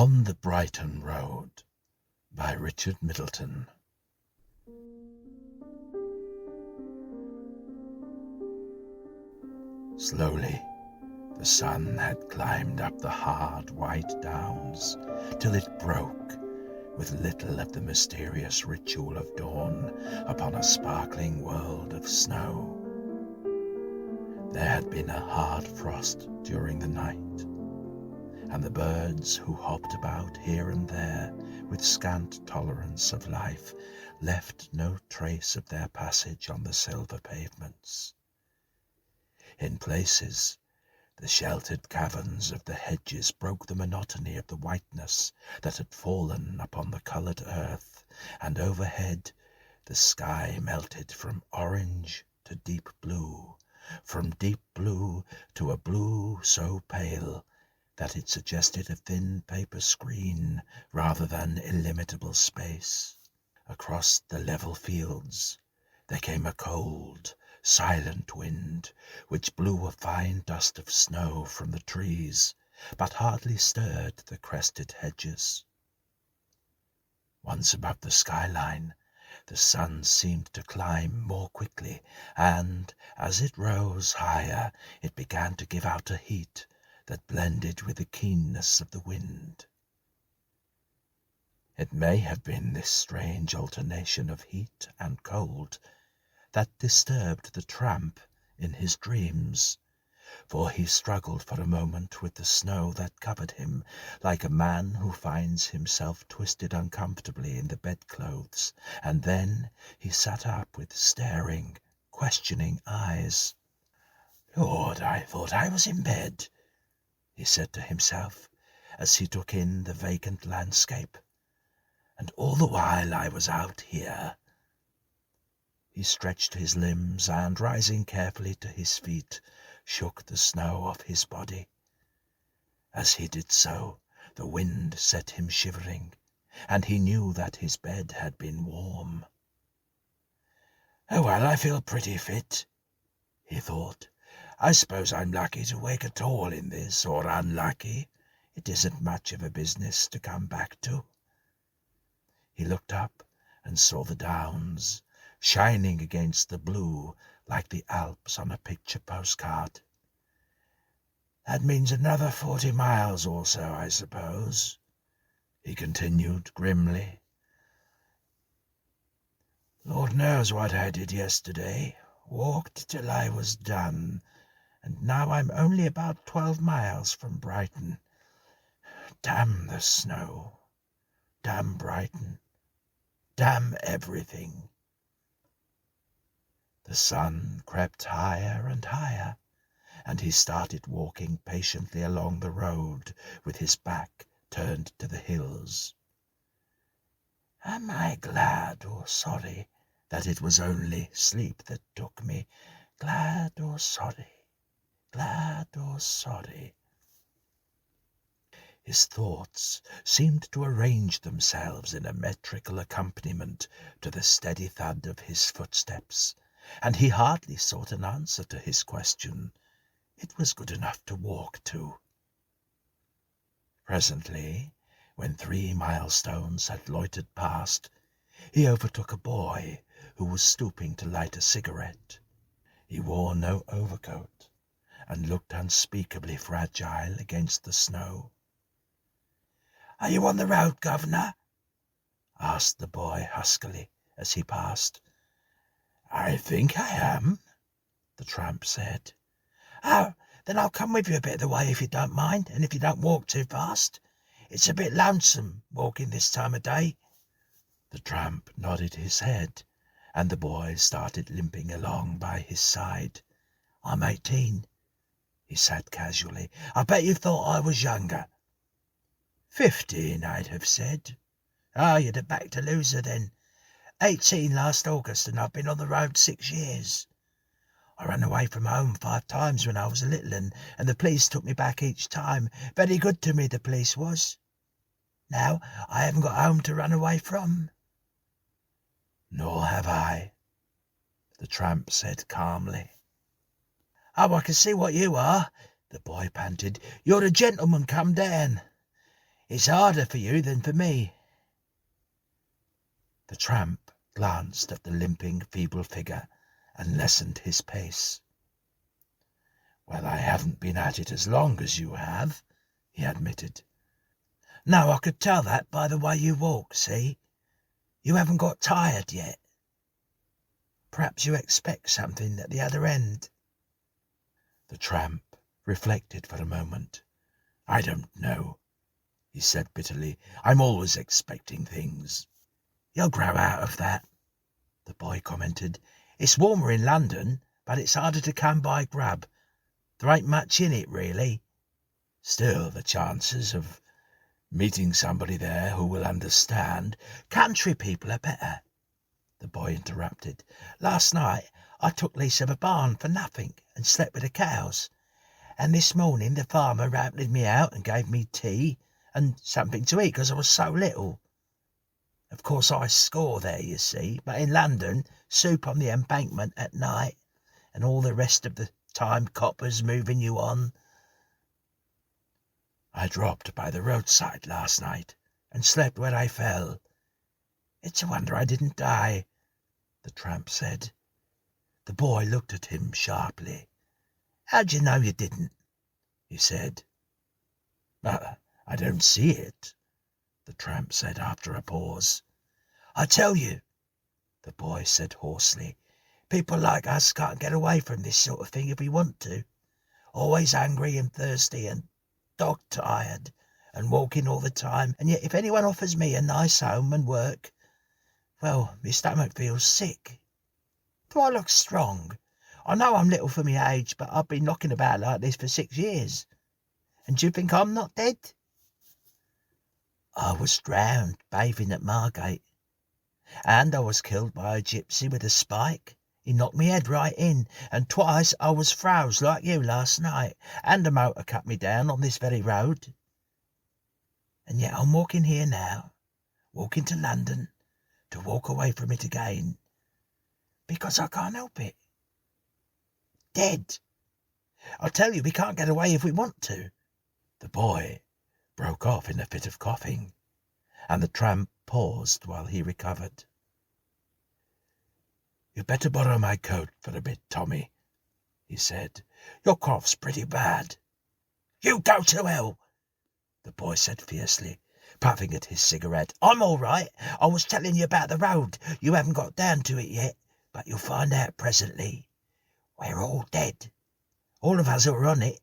On the Brighton Road by Richard Middleton. Slowly, the sun had climbed up the hard white downs till it broke with little of the mysterious ritual of dawn upon a sparkling world of snow. There had been a hard frost during the night, and the birds who hopped about here and there with scant tolerance of life left no trace of their passage on the silver pavements. In places, the sheltered caverns of the hedges broke the monotony of the whiteness that had fallen upon the coloured earth, and overhead the sky melted from orange to deep blue, from deep blue to a blue so pale that it suggested a thin paper screen rather than illimitable space. Across the level fields there came a cold, silent wind, which blew a fine dust of snow from the trees, but hardly stirred the crested hedges. Once above the skyline, the sun seemed to climb more quickly, and, as it rose higher, it began to give out a heat that blended with the keenness of the wind. It may have been this strange alternation of heat and cold that disturbed the tramp in his dreams, for he struggled for a moment with the snow that covered him, like a man who finds himself twisted uncomfortably in the bedclothes, and then he sat up with staring, questioning eyes. "Lord, I thought I was in bed," he said to himself, as he took in the vacant landscape, "and all the while I was out here." He stretched his limbs and, rising carefully to his feet, shook the snow off his body. As he did so, the wind set him shivering, and he knew that his bed had been warm. "Oh, well, I feel pretty fit," he thought. "I suppose I'm lucky to wake at all in this, or unlucky. It isn't much of a business to come back to." He looked up and saw the downs, shining against the blue like the Alps on a picture postcard. "That means another 40 miles or so, I suppose," he continued grimly. "Lord knows what I did yesterday. Walked till I was done, and now I'm only about 12 miles from Brighton. Damn the snow. Damn Brighton. Damn everything." The sun crept higher and higher, and he started walking patiently along the road with his back turned to the hills. Am I glad or sorry that it was only sleep that took me? Glad or sorry? Glad or sorry? His thoughts seemed to arrange themselves in a metrical accompaniment to the steady thud of his footsteps, and he hardly sought an answer to his question. It was good enough to walk to. Presently, when 3 milestones had loitered past, he overtook a boy who was stooping to light a cigarette. He wore no overcoat and looked unspeakably fragile against the snow. "Are you on the road, governor?" asked the boy huskily as he passed. "I think I am," the tramp said. "Oh, then I'll come with you a bit of the way if you don't mind, and if you don't walk too fast. It's a bit lonesome walking this time of day." The tramp nodded his head, and the boy started limping along by his side. "I'm 18, he said casually. "I bet you thought I was younger." 15, I'd have said." "Ah, you'd have backed a loser then. 18 last August, and I've been on the road 6 years. I ran away from home 5 times when I was a little, and the police took me back each time. Very good to me, the police was. Now I haven't got home to run away from." "Nor have I," the tramp said calmly. "Oh, I can see what you are," the boy panted. "You're a gentleman come down. It's harder for you than for me." The tramp glanced at the limping, feeble figure and lessened his pace. "Well, I haven't been at it as long as you have," he admitted. "No, I could tell that by the way you walk, see? You haven't got tired yet. Perhaps you expect something at the other end." The tramp reflected for a moment. "I don't know," he said bitterly. "I'm always expecting things." "You'll grow out of that," the boy commented. "It's warmer in London, but it's harder to come by grub. There ain't much in it, really. Still, the chances of meeting somebody there who will understand—" "Country people are better," the boy interrupted. "Last night I took lease of a barn for nothing and slept with the cows, and this morning the farmer routed me out and gave me tea and something to eat because I was so little. Of course I score there, you see, but in London, soup on the embankment at night, and all the rest of the time coppers moving you on. I dropped by the roadside last night and slept where I fell. It's a wonder I didn't die," the tramp said. The boy looked at him sharply. "How'd you know you didn't?" he said. I don't see it," the tramp said after a pause. "I tell you," the boy said hoarsely, "people like us can't get away from this sort of thing if we want to. Always hungry and thirsty and dog-tired and walking all the time, and yet if anyone offers me a nice home and work, well, my stomach feels sick. Do I look strong? I know I'm little for my age, but I've been knocking about like this for 6 years. And do you think I'm not dead? I was drowned bathing at Margate, and I was killed by a gypsy with a spike. He knocked me head right in, and twice I was froze like you last night, and a motor cut me down on this very road. And yet I'm walking here now, walking to London, to walk away from it again, because I can't help it. Dead. I tell you, we can't get away if we want to." The boy broke off in a fit of coughing, and the tramp paused while he recovered. "You'd better borrow my coat for a bit, Tommy," he said. "Your cough's pretty bad." "You go to hell," the boy said fiercely, puffing at his cigarette. "I'm all right. I was telling you about the road. You haven't got down to it yet, but you'll find out presently. We're all dead, all of us who are on it,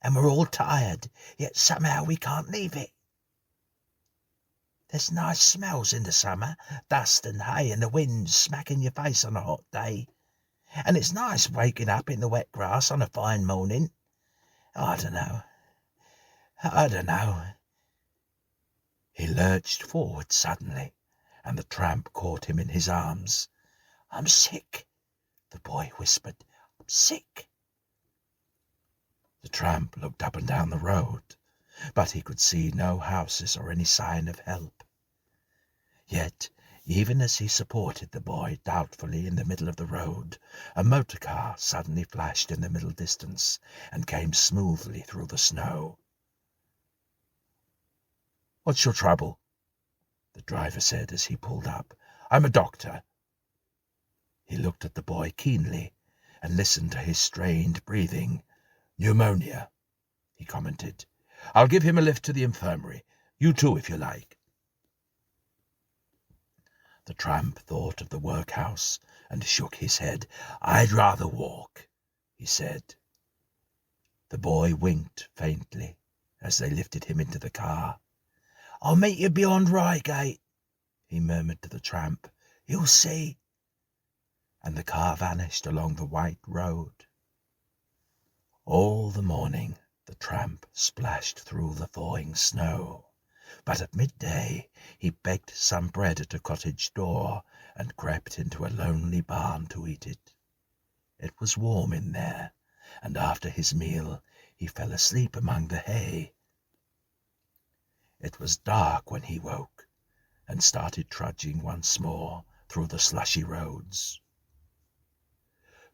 and we're all tired, yet somehow we can't leave it. There's nice smells in the summer, dust and hay and the wind smacking your face on a hot day. And it's nice waking up in the wet grass on a fine morning. I don't know. He lurched forward suddenly, and the tramp caught him in his arms. "I'm sick," the boy whispered. "I'm sick." The tramp looked up and down the road, but he could see no houses or any sign of help. Yet, even as he supported the boy doubtfully in the middle of the road, a motor car suddenly flashed in the middle distance and came smoothly through the snow. "What's your trouble?" the driver said as he pulled up. "I'm a doctor." He looked at the boy keenly and listened to his strained breathing. "Pneumonia," he commented. "I'll give him a lift to the infirmary. You too, if you like." The tramp thought of the workhouse and shook his head. "I'd rather walk," he said. The boy winked faintly as they lifted him into the car. "I'll meet you beyond Reigate," he murmured to the tramp. "You'll see." And the car vanished along the white road. All the morning the tramp splashed through the thawing snow, but at midday he begged some bread at a cottage door and crept into a lonely barn to eat it. It was warm in there, and after his meal he fell asleep among the hay. It was dark when he woke and started trudging once more through the slushy roads.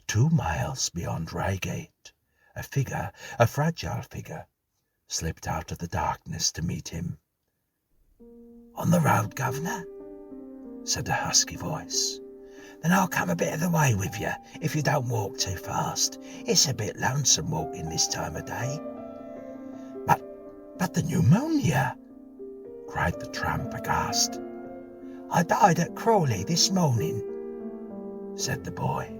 2 miles beyond Reigate, a fragile figure, slipped out of the darkness to meet him. "On the road, governor?" said a husky voice. "Then I'll come a bit of the way with you, if you don't walk too fast. It's a bit lonesome walking this time of day." But the pneumonia!" cried the tramp aghast. "I died at Crawley this morning," said the boy.